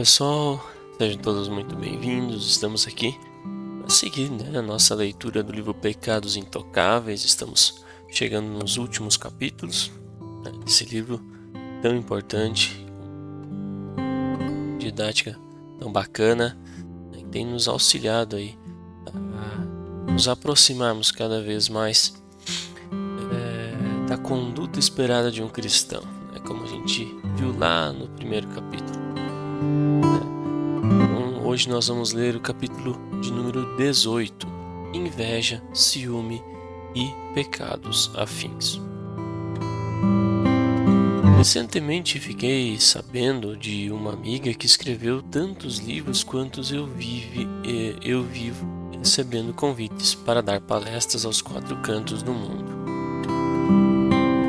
Pessoal, sejam todos muito bem-vindos. Estamos aqui para seguir, a nossa leitura do livro Pecados Intocáveis. Estamos chegando nos últimos capítulos, desse livro tão importante, didática tão bacana, que tem nos auxiliado aí a nos aproximarmos cada vez mais da conduta esperada de um cristão, como a gente viu lá no primeiro capítulo. Hoje nós vamos ler o capítulo de número 18, Inveja, Ciúme e Pecados Afins. Recentemente fiquei sabendo de uma amiga que escreveu tantos livros quantos eu vivo recebendo convites para dar palestras aos quatro cantos do mundo.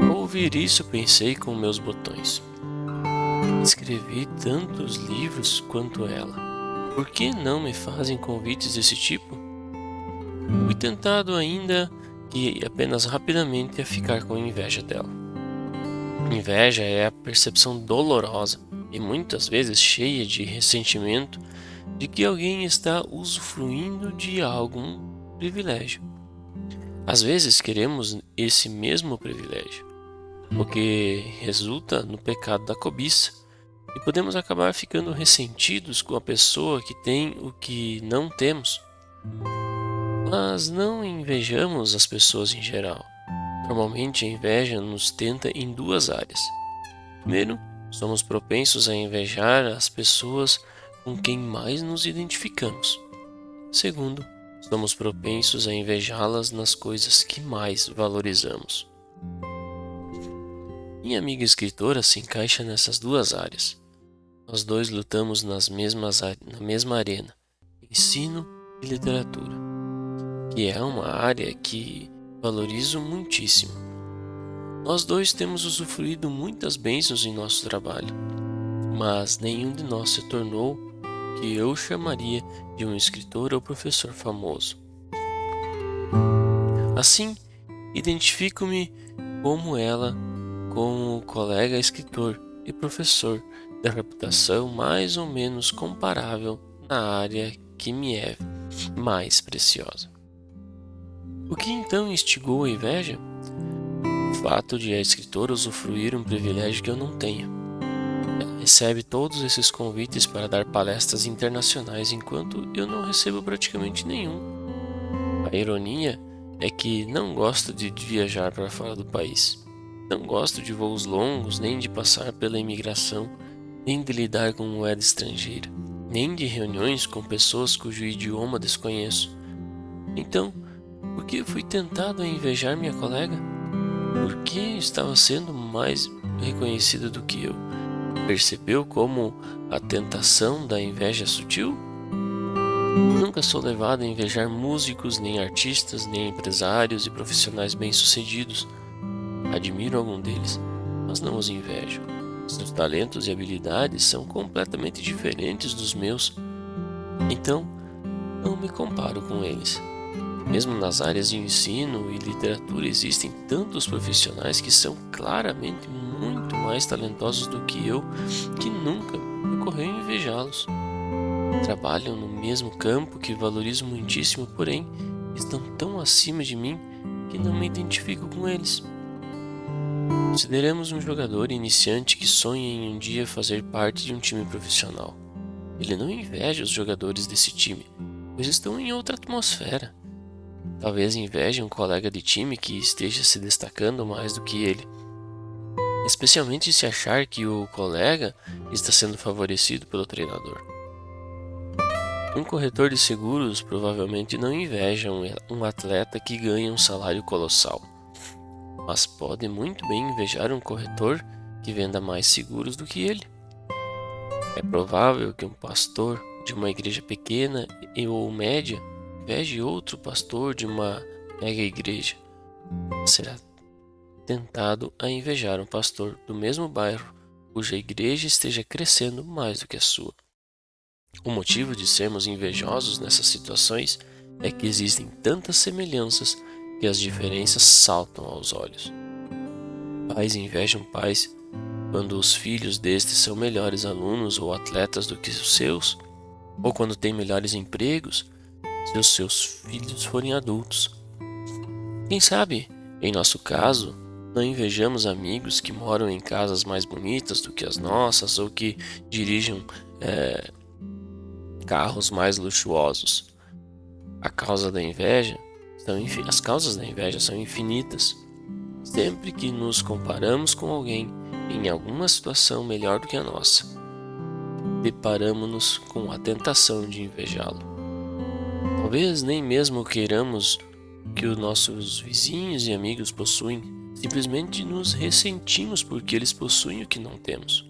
Ao ouvir isso, pensei com meus botões: escrevi tantos livros quanto ela. Por que não me fazem convites desse tipo? Fui tentado ainda que apenas rapidamente a ficar com inveja dela. Inveja é a percepção dolorosa e muitas vezes cheia de ressentimento de que alguém está usufruindo de algum privilégio. Às vezes queremos esse mesmo privilégio, o que resulta no pecado da cobiça. E podemos acabar ficando ressentidos com a pessoa que tem o que não temos. Mas não invejamos as pessoas em geral. Normalmente a inveja nos tenta em duas áreas. Primeiro, somos propensos a invejar as pessoas com quem mais nos identificamos. Segundo, somos propensos a invejá-las nas coisas que mais valorizamos. Minha amiga escritora se encaixa nessas duas áreas. Nós dois lutamos na mesma arena, ensino e literatura, que é uma área que valorizo muitíssimo. Nós dois temos usufruído muitas bênçãos em nosso trabalho, mas nenhum de nós se tornou o que eu chamaria de um escritor ou professor famoso. Assim, identifico-me como ela, como colega escritor e professor da reputação mais ou menos comparável na área que me é mais preciosa. O que então instigou a inveja? O fato de a escritora usufruir um privilégio que eu não tenho. Ela recebe todos esses convites para dar palestras internacionais enquanto eu não recebo praticamente nenhum. A ironia é que não gosto de viajar para fora do país. Não gosto de voos longos, nem de passar pela imigração, nem de lidar com moeda estrangeira, nem de reuniões com pessoas cujo idioma desconheço. Então, por que fui tentado a invejar minha colega? Por que estava sendo mais reconhecida do que eu? Percebeu como a tentação da inveja é sutil? Nunca sou levado a invejar músicos, nem artistas, nem empresários e profissionais bem-sucedidos. Admiro algum deles, mas não os invejo. Seus talentos e habilidades são completamente diferentes dos meus, então não me comparo com eles. Mesmo nas áreas de ensino e literatura existem tantos profissionais que são claramente muito mais talentosos do que eu, que nunca me ocorreu invejá-los. Trabalham no mesmo campo que valorizo muitíssimo, porém estão tão acima de mim que não me identifico com eles. Consideremos um jogador iniciante que sonha em um dia fazer parte de um time profissional. Ele não inveja os jogadores desse time, pois estão em outra atmosfera. Talvez inveje um colega de time que esteja se destacando mais do que ele, especialmente se achar que o colega está sendo favorecido pelo treinador. Um corretor de seguros provavelmente não inveja um atleta que ganha um salário colossal, mas pode muito bem invejar um corretor que venda mais seguros do que ele. É provável que um pastor de uma igreja pequena ou média inveje outro pastor de uma mega igreja. Será tentado a invejar um pastor do mesmo bairro cuja igreja esteja crescendo mais do que a sua. O motivo de sermos invejosos nessas situações é que existem tantas semelhanças que as diferenças saltam aos olhos. Pais invejam pais quando os filhos destes são melhores alunos ou atletas do que os seus, ou quando têm melhores empregos, se os seus filhos forem adultos. Quem sabe, em nosso caso, não invejamos amigos que moram em casas mais bonitas do que as nossas ou que dirigem carros mais luxuosos. As causas da inveja são infinitas. Sempre que nos comparamos com alguém em alguma situação melhor do que a nossa, deparamos-nos com a tentação de invejá-lo. Talvez nem mesmo queiramos que os nossos vizinhos e amigos possuem, simplesmente nos ressentimos porque eles possuem o que não temos.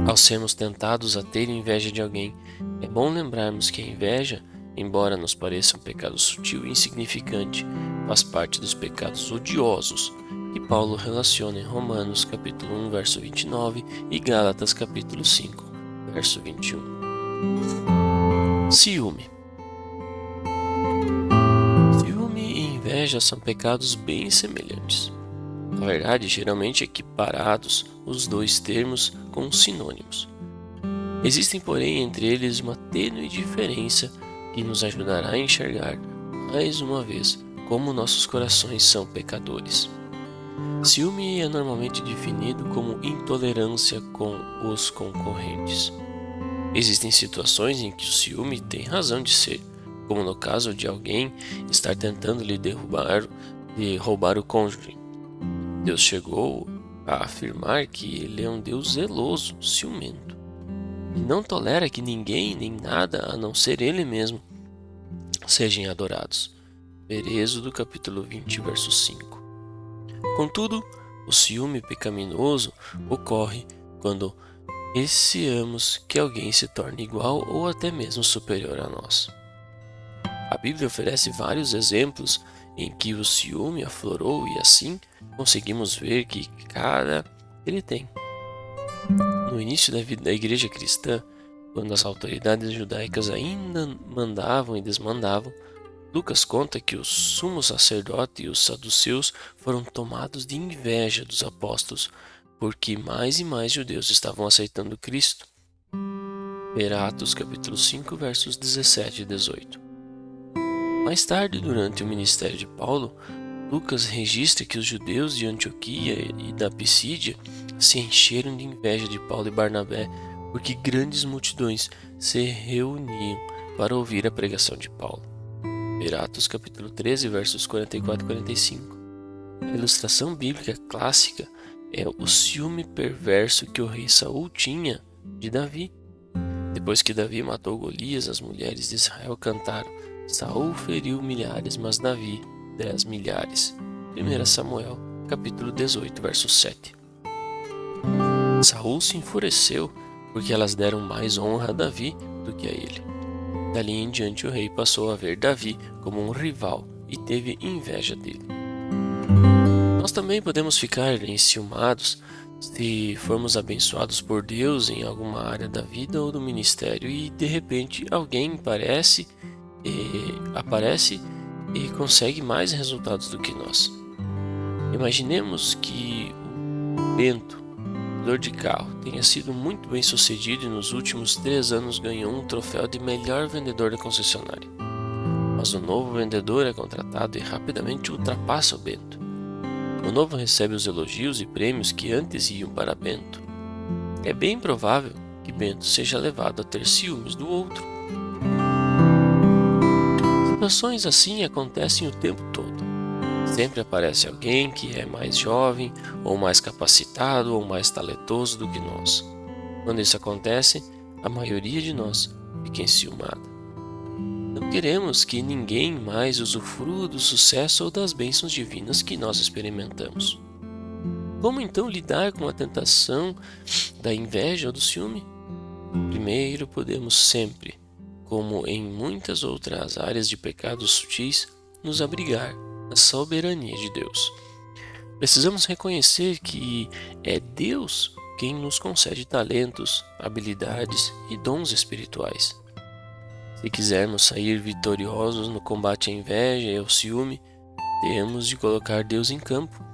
Ao sermos tentados a ter inveja de alguém, é bom lembrarmos que a inveja, embora nos pareça um pecado sutil e insignificante, faz parte dos pecados odiosos que Paulo relaciona em Romanos capítulo 1, verso 29 e Gálatas capítulo 5, verso 21. Ciúme. Ciúme e inveja são pecados bem semelhantes. Na verdade, geralmente equiparados os dois termos com sinônimos. Existem, porém, entre eles uma tênue diferença que nos ajudará a enxergar, mais uma vez, como nossos corações são pecadores. Ciúme é normalmente definido como intolerância com os concorrentes. Existem situações em que o ciúme tem razão de ser, como no caso de alguém estar tentando lhe roubar o cônjuge. Deus chegou a afirmar que ele é um Deus zeloso, ciumento, e não tolera que ninguém nem nada a não ser ele mesmo sejam adorados. Ver Êxodo capítulo 20, verso 5. Contudo, o ciúme pecaminoso ocorre quando receamos que alguém se torne igual ou até mesmo superior a nós. A Bíblia oferece vários exemplos em que o ciúme aflorou e assim conseguimos ver que cara ele tem. No início da vida da igreja cristã, quando as autoridades judaicas ainda mandavam e desmandavam, Lucas conta que o sumo sacerdote e os saduceus foram tomados de inveja dos apóstolos, porque mais e mais judeus estavam aceitando Cristo. Ver Atos capítulo 5, versos 17 e 18. Mais tarde, durante o ministério de Paulo, Lucas registra que os judeus de Antioquia e da Pisídia se encheram de inveja de Paulo e Barnabé, porque grandes multidões se reuniam para ouvir a pregação de Paulo. Ver Atos capítulo 13, versos 44 e 45. A ilustração bíblica clássica é o ciúme perverso que o rei Saul tinha de Davi. Depois que Davi matou Golias, as mulheres de Israel cantaram: Saul feriu milhares, mas Davi 10 milhares. 1 Samuel capítulo 18, verso 7. Saul se enfureceu porque elas deram mais honra a Davi do que a ele. Dali em diante o rei passou a ver Davi como um rival e teve inveja dele. Nós também podemos ficar enciumados se formos abençoados por Deus em alguma área da vida ou do ministério e de repente alguém aparece e consegue mais resultados do que nós. Imaginemos que o Bento, vendedor de carro, tenha sido muito bem sucedido e nos últimos 3 anos ganhou um troféu de melhor vendedor da concessionária. Mas o novo vendedor é contratado e rapidamente ultrapassa o Bento. O novo recebe os elogios e prêmios que antes iam para Bento. É bem provável que Bento seja levado a ter ciúmes do outro. Situações assim acontecem o tempo todo. Sempre aparece alguém que é mais jovem, ou mais capacitado, ou mais talentoso do que nós. Quando isso acontece, a maioria de nós fica enciumada. Não queremos que ninguém mais usufrua do sucesso ou das bênçãos divinas que nós experimentamos. Como então lidar com a tentação da inveja ou do ciúme? Primeiro, podemos sempre, como em muitas outras áreas de pecados sutis, nos abrigar na soberania de Deus. Precisamos reconhecer que é Deus quem nos concede talentos, habilidades e dons espirituais. Se quisermos sair vitoriosos no combate à inveja e ao ciúme, temos de colocar Deus em campo.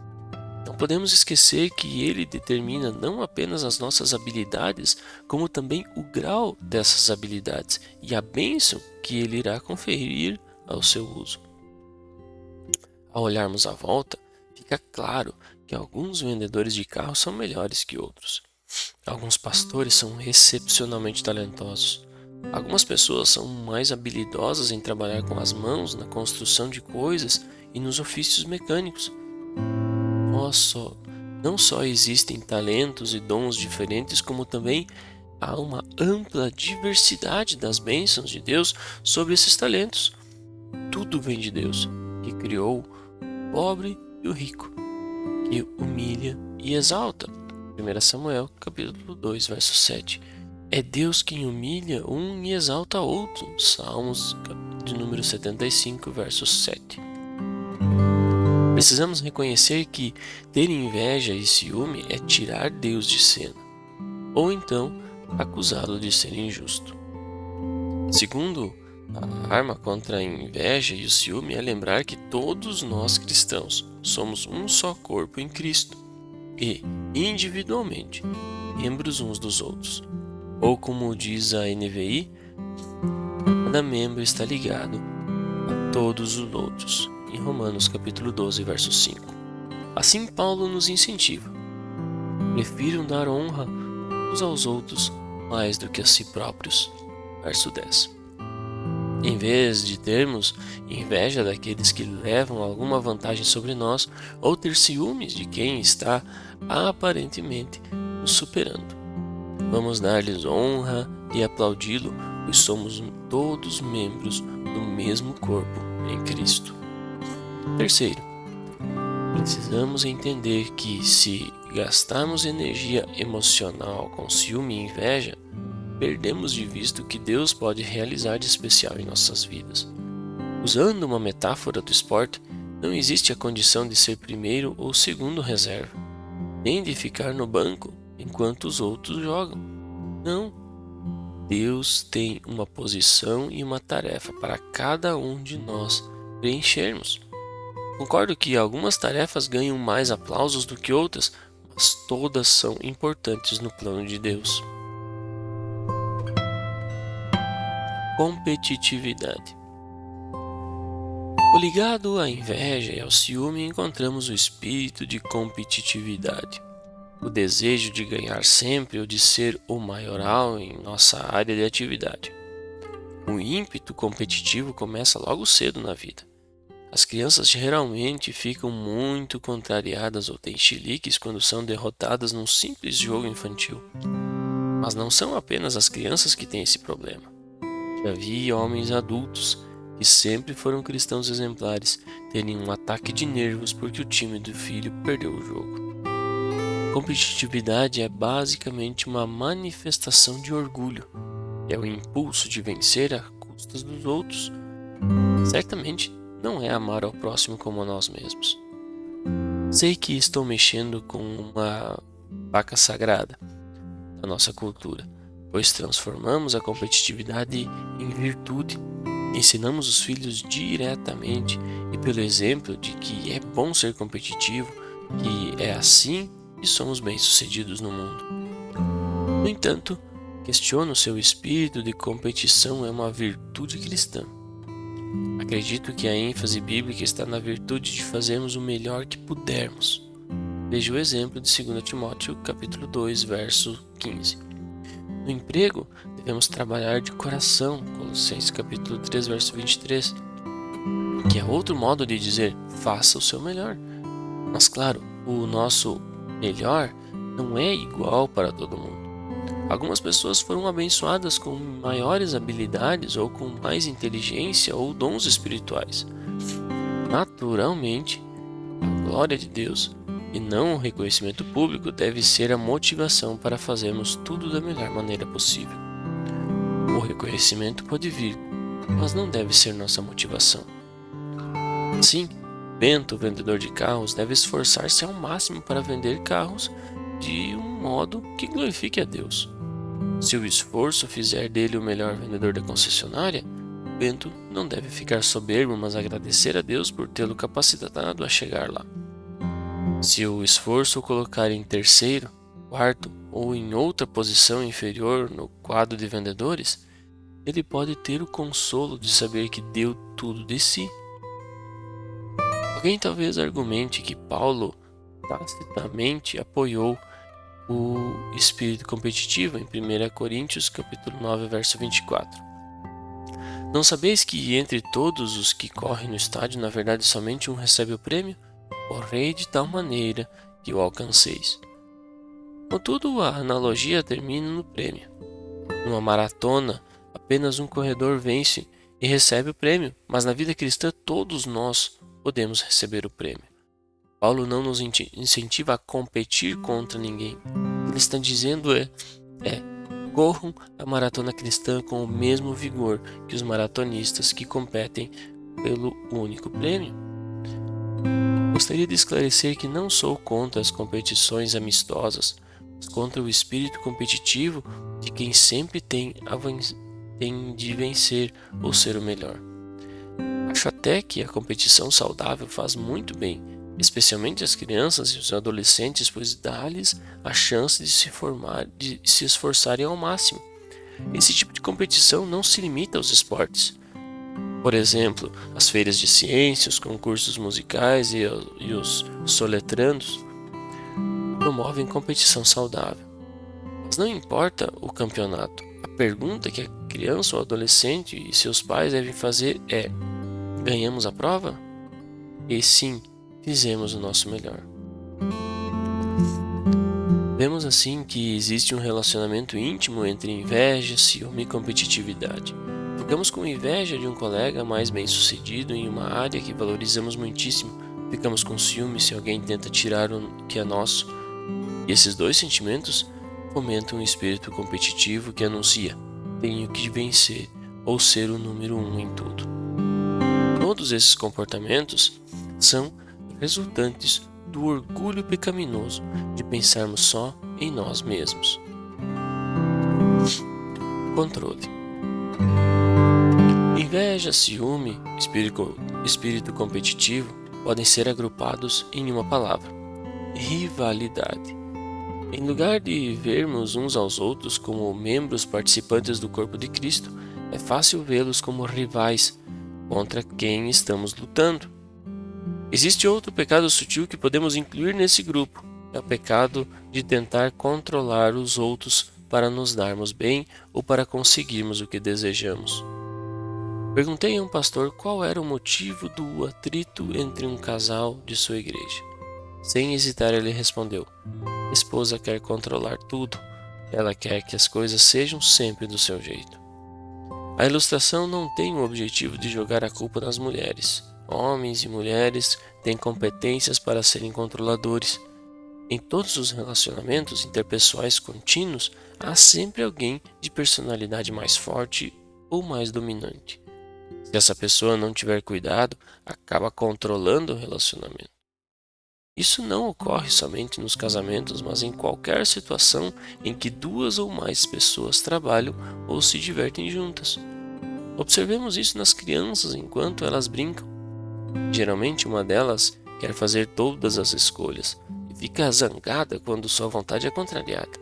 Não podemos esquecer que Ele determina não apenas as nossas habilidades, como também o grau dessas habilidades e a bênção que Ele irá conferir ao seu uso. Ao olharmos à volta, fica claro que alguns vendedores de carros são melhores que outros. Alguns pastores são excepcionalmente talentosos. Algumas pessoas são mais habilidosas em trabalhar com as mãos, na construção de coisas e nos ofícios mecânicos. Não só existem talentos e dons diferentes, como também há uma ampla diversidade das bênçãos de Deus sobre esses talentos. Tudo vem de Deus, que criou o pobre e o rico, que humilha e exalta. 1 Samuel, capítulo 2, verso 7. É Deus quem humilha um e exalta outro. Salmos, de número 75, verso 7. Precisamos reconhecer que ter inveja e ciúme é tirar Deus de cena, ou então acusá-lo de ser injusto. Segundo, a arma contra a inveja e o ciúme é lembrar que todos nós cristãos somos um só corpo em Cristo e, individualmente, membros uns dos outros. Ou como diz a NVI, cada membro está ligado a todos os outros. Em Romanos capítulo 12, verso 5. Assim Paulo nos incentiva. Prefiram dar honra uns aos outros mais do que a si próprios. Verso 10. Em vez de termos inveja daqueles que levam alguma vantagem sobre nós, ou ter ciúmes de quem está aparentemente nos superando, vamos dar-lhes honra e aplaudi-lo, pois somos todos membros do mesmo corpo em Cristo. Terceiro, precisamos entender que se gastarmos energia emocional com ciúme e inveja, perdemos de vista o que Deus pode realizar de especial em nossas vidas. Usando uma metáfora do esporte, não existe a condição de ser primeiro ou segundo reserva, nem de ficar no banco enquanto os outros jogam. Não. Deus tem uma posição e uma tarefa para cada um de nós preenchermos. Concordo que algumas tarefas ganham mais aplausos do que outras, mas todas são importantes no plano de Deus. Competitividade. Ligado à inveja e ao ciúme, encontramos o espírito de competitividade. O desejo de ganhar sempre ou de ser o maioral em nossa área de atividade. O ímpeto competitivo começa logo cedo na vida. As crianças geralmente ficam muito contrariadas ou têm chiliques quando são derrotadas num simples jogo infantil. Mas não são apenas as crianças que têm esse problema. Já vi homens adultos que sempre foram cristãos exemplares terem um ataque de nervos porque o time do filho perdeu o jogo. Competitividade é basicamente uma manifestação de orgulho. É o impulso de vencer às custas dos outros. Certamente não é amar ao próximo como a nós mesmos. Sei que estou mexendo com uma vaca sagrada da nossa cultura, pois transformamos a competitividade em virtude. Ensinamos os filhos diretamente e pelo exemplo de que é bom ser competitivo, que é assim que somos bem-sucedidos no mundo. No entanto, questiono se o espírito de competição é uma virtude cristã. Acredito que a ênfase bíblica está na virtude de fazermos o melhor que pudermos. Veja o exemplo de 2 Timóteo, capítulo 2, verso 15. No emprego, devemos trabalhar de coração, Colossenses capítulo 3, verso 23, que é outro modo de dizer, faça o seu melhor. Mas claro, o nosso melhor não é igual para todo mundo. Algumas pessoas foram abençoadas com maiores habilidades ou com mais inteligência ou dons espirituais. Naturalmente, a glória de Deus e não o reconhecimento público deve ser a motivação para fazermos tudo da melhor maneira possível. O reconhecimento pode vir, mas não deve ser nossa motivação. Sim, Bento, o vendedor de carros, deve esforçar-se ao máximo para vender carros de um modo que glorifique a Deus. Se o esforço fizer dele o melhor vendedor da concessionária, Bento não deve ficar soberbo, mas agradecer a Deus por tê-lo capacitado a chegar lá. Se o esforço o colocar em terceiro, quarto ou em outra posição inferior no quadro de vendedores, ele pode ter o consolo de saber que deu tudo de si. Alguém talvez argumente que Paulo tacitamente apoiou o espírito competitivo em 1 Coríntios capítulo 9, verso 24. Não sabeis que entre todos os que correm no estádio, na verdade somente um recebe o prêmio? Correi de tal maneira que o alcanceis. Contudo, a analogia termina no prêmio. Numa maratona, apenas um corredor vence e recebe o prêmio, mas na vida cristã todos nós podemos receber o prêmio. Paulo não nos incentiva a competir contra ninguém. O que ele está dizendo corram a maratona cristã com o mesmo vigor que os maratonistas que competem pelo único prêmio. Gostaria de esclarecer que não sou contra as competições amistosas, mas contra o espírito competitivo de quem sempre tem de vencer ou ser o melhor. Acho até que a competição saudável faz muito bem, especialmente às crianças e aos adolescentes, pois dá-lhes a chance de se esforçarem ao máximo. Esse tipo de competição não se limita aos esportes. Por exemplo, as feiras de ciência, os concursos musicais e os soletrandos promovem competição saudável. Mas não importa o campeonato. A pergunta que a criança ou adolescente e seus pais devem fazer é: ganhamos a prova? E sim, fizemos o nosso melhor. Vemos assim que existe um relacionamento íntimo entre inveja, ciúme e competitividade. Ficamos com inveja de um colega mais bem-sucedido em uma área que valorizamos muitíssimo. Ficamos com ciúme se alguém tenta tirar o que é nosso. E esses dois sentimentos fomentam um espírito competitivo que anuncia: tenho que vencer ou ser o número 1 em tudo. Todos esses comportamentos são resultantes do orgulho pecaminoso de pensarmos só em nós mesmos. Controle. Inveja, ciúme, espírito competitivo podem ser agrupados em uma palavra: rivalidade. Em lugar de vermos uns aos outros como membros participantes do corpo de Cristo, é fácil vê-los como rivais contra quem estamos lutando. Existe outro pecado sutil que podemos incluir nesse grupo: é o pecado de tentar controlar os outros para nos darmos bem ou para conseguirmos o que desejamos. Perguntei a um pastor qual era o motivo do atrito entre um casal de sua igreja. Sem hesitar, ele respondeu: a esposa quer controlar tudo. Ela quer que as coisas sejam sempre do seu jeito. A ilustração não tem o objetivo de jogar a culpa nas mulheres. Homens e mulheres têm competências para serem controladores. Em todos os relacionamentos interpessoais contínuos, há sempre alguém de personalidade mais forte ou mais dominante. Se essa pessoa não tiver cuidado, acaba controlando o relacionamento. Isso não ocorre somente nos casamentos, mas em qualquer situação em que duas ou mais pessoas trabalham ou se divertem juntas. Observemos isso nas crianças enquanto elas brincam. Geralmente uma delas quer fazer todas as escolhas e fica zangada quando sua vontade é contrariada.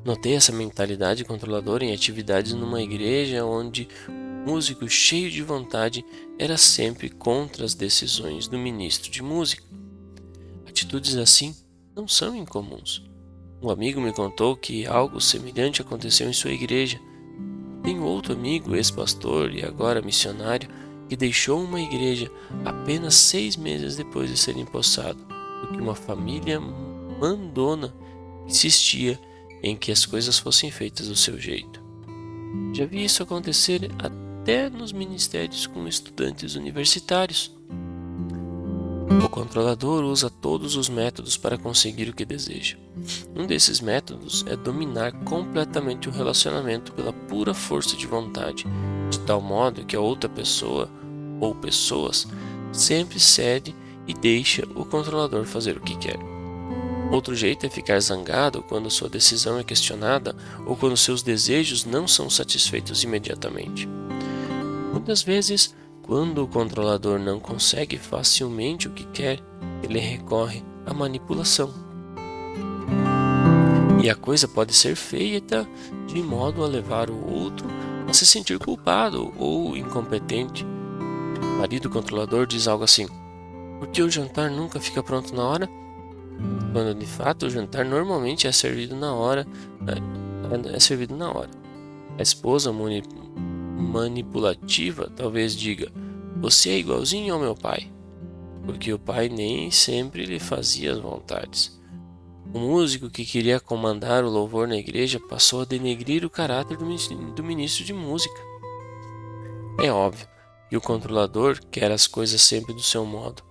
Notei essa mentalidade controladora em atividades numa igreja onde o músico cheio de vontade era sempre contra as decisões do ministro de música. Atitudes assim não são incomuns. Um amigo me contou que algo semelhante aconteceu em sua igreja. Tenho outro amigo, ex-pastor e agora missionário, que deixou uma igreja apenas 6 meses depois de ser empossado, porque uma família mandona insistia em que as coisas fossem feitas do seu jeito. Já vi isso acontecer até nos ministérios com estudantes universitários. O controlador usa todos os métodos para conseguir o que deseja. Um desses métodos é dominar completamente o relacionamento pela pura força de vontade, de tal modo que a outra pessoa ou pessoas sempre cede e deixa o controlador fazer o que quer. Outro jeito é ficar zangado quando sua decisão é questionada ou quando seus desejos não são satisfeitos imediatamente. Muitas vezes Quando o controlador não consegue facilmente o que quer, ele recorre à manipulação. E a coisa pode ser feita de modo a levar o outro a se sentir culpado ou incompetente. O marido controlador diz algo assim: "Por que o jantar nunca fica pronto na hora?" Quando de fato o jantar normalmente é servido na hora. A esposa manipulativa talvez diga: "Você é igualzinho ao meu pai", porque o pai nem sempre lhe fazia as vontades. O músico que queria comandar o louvor na igreja passou a denegrir o caráter do ministro de música. É óbvio que o controlador quer as coisas sempre do seu modo,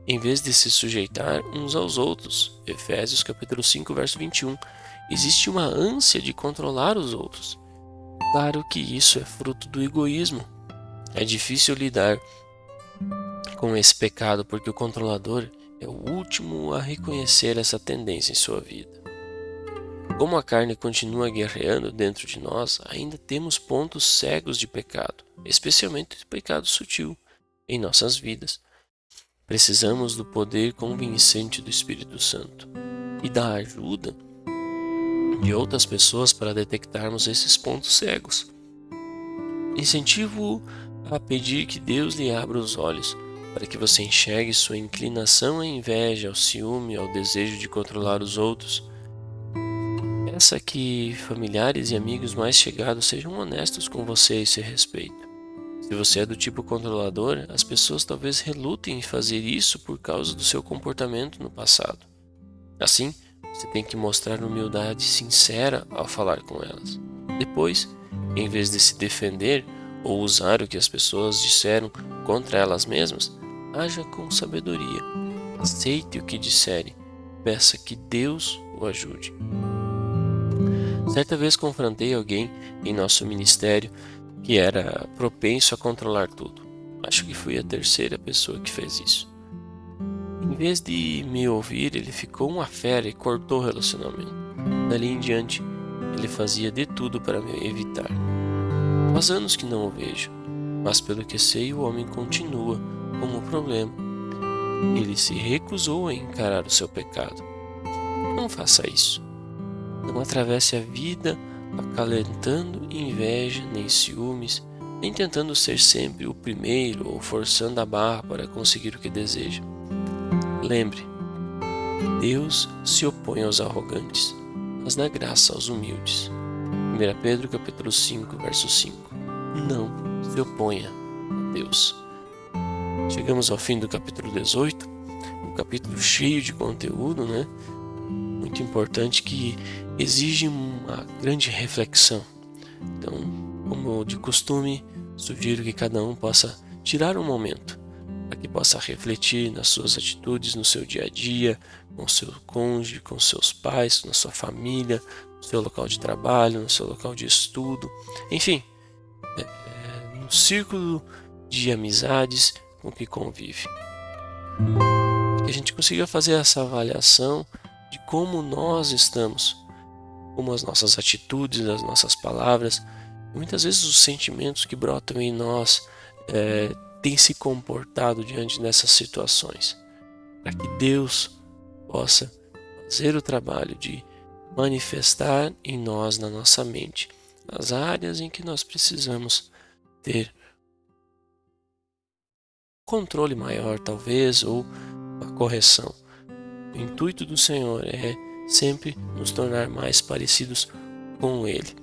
em vez de se sujeitar uns aos outros. Efésios capítulo 5, verso 21. Existe uma ânsia de controlar os outros. Claro que isso é fruto do egoísmo. É difícil lidar com esse pecado porque o controlador é o último a reconhecer essa tendência em sua vida. Como a carne continua guerreando dentro de nós, ainda temos pontos cegos de pecado, especialmente de pecado sutil, em nossas vidas. Precisamos do poder convincente do Espírito Santo e da ajuda de outras pessoas para detectarmos esses pontos cegos. Incentivo-o a pedir que Deus lhe abra os olhos, para que você enxergue sua inclinação à inveja, ao ciúme, ao desejo de controlar os outros. Peça que familiares e amigos mais chegados sejam honestos com você a esse respeito. Se você é do tipo controlador, as pessoas talvez relutem em fazer isso por causa do seu comportamento no passado. Assim, você tem que mostrar humildade sincera ao falar com elas. Depois, em vez de se defender ou usar o que as pessoas disseram contra elas mesmas, haja com sabedoria. Aceite o que disserem. Peça que Deus o ajude. Certa vez confrontei alguém em nosso ministério que era propenso a controlar tudo. Acho que fui a terceira pessoa que fez isso. Em vez de me ouvir, ele ficou uma fera e cortou o relacionamento. Dali em diante, ele fazia de tudo para me evitar. Faz anos que não o vejo, mas pelo que sei, o homem continua como problema. Ele se recusou a encarar o seu pecado. Não faça isso. Não atravesse a vida acalentando inveja, nem ciúmes, nem tentando ser sempre o primeiro ou forçando a barra para conseguir o que deseja. Lembre, Deus se opõe aos arrogantes, mas dá graça aos humildes. 1 Pedro capítulo 5, verso 5. Não se oponha a Deus. Chegamos ao fim do capítulo 18, um capítulo cheio de conteúdo, muito importante, que exige uma grande reflexão. Então, como de costume, sugiro que cada um possa tirar um momento para que possa refletir nas suas atitudes no seu dia a dia, com seu cônjuge, com seus pais, na sua família, no seu local de trabalho, no seu local de estudo, enfim, no círculo de amizades com que convive. Que a gente consiga fazer essa avaliação de como nós estamos, como as nossas atitudes, as nossas palavras, muitas vezes os sentimentos que brotam em nós têm se comportado diante dessas situações, para que Deus possa fazer o trabalho de manifestar em nós, na nossa mente, as áreas em que nós precisamos ter controle maior, talvez, ou uma correção. O intuito do Senhor é sempre nos tornar mais parecidos com Ele.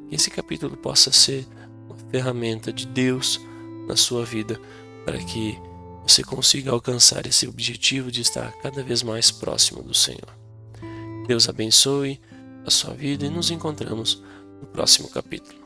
Que esse capítulo possa ser uma ferramenta de Deus na sua vida, para que você consiga alcançar esse objetivo de estar cada vez mais próximo do Senhor. Deus abençoe a sua vida e nos encontramos no próximo capítulo.